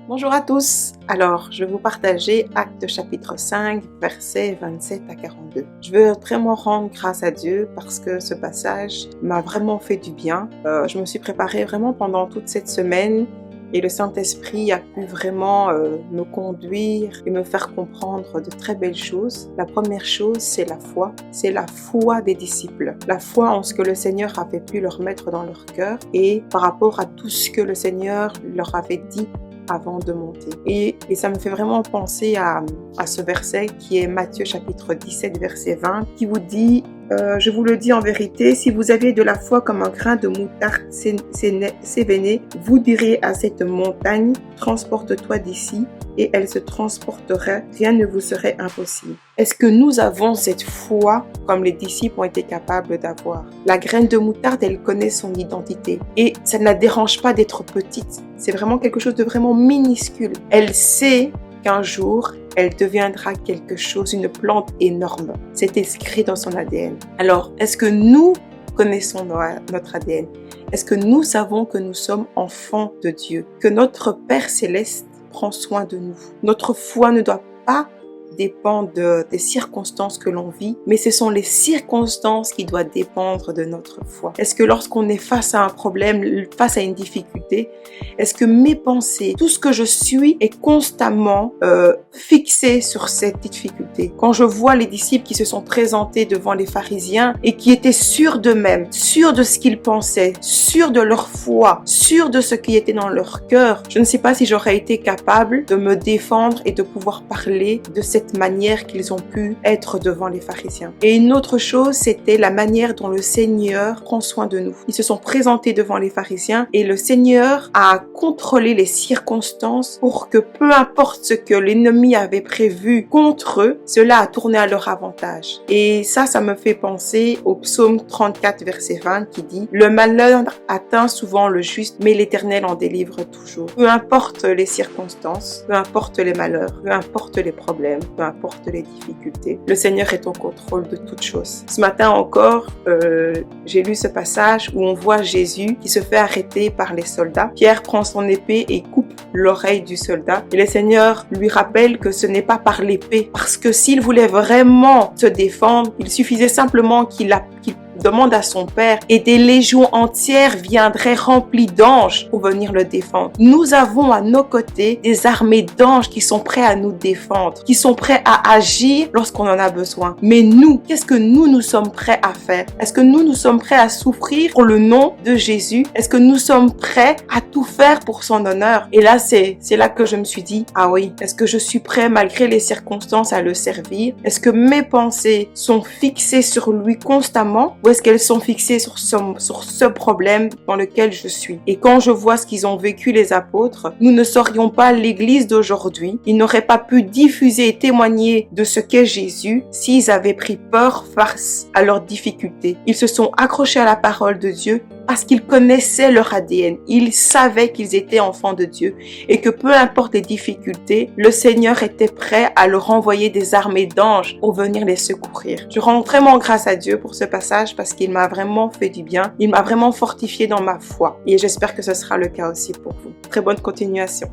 Bonjour à tous. Alors, je vais vous partager Actes chapitre 5, versets 27 à 42. Je veux vraiment rendre grâce à Dieu parce que ce passage m'a vraiment fait du bien. Je me suis préparée vraiment pendant toute cette semaine et le Saint-Esprit a pu vraiment me conduire et me faire comprendre de très belles choses. La première chose, c'est la foi. C'est la foi des disciples. La foi en ce que le Seigneur avait pu leur mettre dans leur cœur et par rapport à tout ce que le Seigneur leur avait dit avant de monter. Et ça me fait vraiment penser à ce verset qui est Matthieu chapitre 17 verset 20 qui vous dit je vous le dis en vérité, si vous aviez de la foi comme un grain de moutarde sévéné, vous direz à cette montagne, transporte-toi d'ici, et elle se transporterait, rien ne vous serait impossible. Est-ce que nous avons cette foi comme les disciples ont été capables d'avoir? La graine de moutarde, elle connaît son identité et ça ne la dérange pas d'être petite. C'est vraiment quelque chose de vraiment minuscule. Elle sait qu'un jour, elle deviendra quelque chose, une plante énorme. C'est inscrit dans son ADN. Alors, est-ce que nous connaissons notre ADN? Est-ce que nous savons que nous sommes enfants de Dieu? Que notre Père Céleste prend soin de nous? Notre foi ne doit pas dépendre des circonstances que l'on vit, mais ce sont les circonstances qui doivent dépendre de notre foi. Est-ce que lorsqu'on est face à un problème, face à une difficulté, est-ce que mes pensées, tout ce que je suis est constamment fixé sur cette difficulté? Quand je vois les disciples qui se sont présentés devant les pharisiens et qui étaient sûrs d'eux-mêmes, sûrs de ce qu'ils pensaient, sûrs de leur foi, sûrs de ce qui était dans leur cœur, je ne sais pas si j'aurais été capable de me défendre et de pouvoir parler de cette manière qu'ils ont pu être devant les pharisiens. Et une autre chose, c'était la manière dont le Seigneur prend soin de nous. Ils se sont présentés devant les pharisiens et le Seigneur a contrôlé les circonstances pour que peu importe ce que l'ennemi avait prévu contre eux, cela a tourné à leur avantage. Et ça me fait penser au psaume 34 verset 20 qui dit « Le malheur atteint souvent le juste, mais l'Éternel en délivre toujours. » Peu importe les circonstances, peu importe les malheurs, peu importe les problèmes, peu importe les difficultés, le Seigneur est au contrôle de toutes choses. Ce matin encore, j'ai lu ce passage où on voit Jésus qui se fait arrêter par les soldats. Pierre prend son épée et coupe l'oreille du soldat. Et le Seigneur lui rappelle que ce n'est pas par l'épée, parce que s'il voulait vraiment se défendre, il suffisait simplement qu'il demande à son Père et des légions entières viendraient remplies d'anges pour venir le défendre. Nous avons à nos côtés des armées d'anges qui sont prêts à nous défendre, qui sont prêts à agir lorsqu'on en a besoin. Mais nous, qu'est-ce que nous sommes prêts à faire? Est-ce que nous sommes prêts à souffrir pour le nom de Jésus? Est-ce que nous sommes prêts à tout faire pour son honneur? Et là, c'est là que je me suis dit, ah oui, est-ce que je suis prêt malgré les circonstances à le servir? Est-ce que mes pensées sont fixées sur lui constamment? Ou est-ce qu'elles sont fixées sur ce problème dans lequel je suis? Et quand je vois ce qu'ils ont vécu les apôtres, nous ne serions pas l'église d'aujourd'hui. Ils n'auraient pas pu diffuser et témoigner de ce qu'est Jésus s'ils avaient pris peur face à leurs difficultés. Ils se sont accrochés à la parole de Dieu parce qu'ils connaissaient leur ADN. Ils savaient qu'ils étaient enfants de Dieu et que peu importe les difficultés, le Seigneur était prêt à leur envoyer des armées d'anges pour venir les secourir. Je rends vraiment grâce à Dieu pour ce passage parce qu'il m'a vraiment fait du bien. Il m'a vraiment fortifié dans ma foi et j'espère que ce sera le cas aussi pour vous. Très bonne continuation.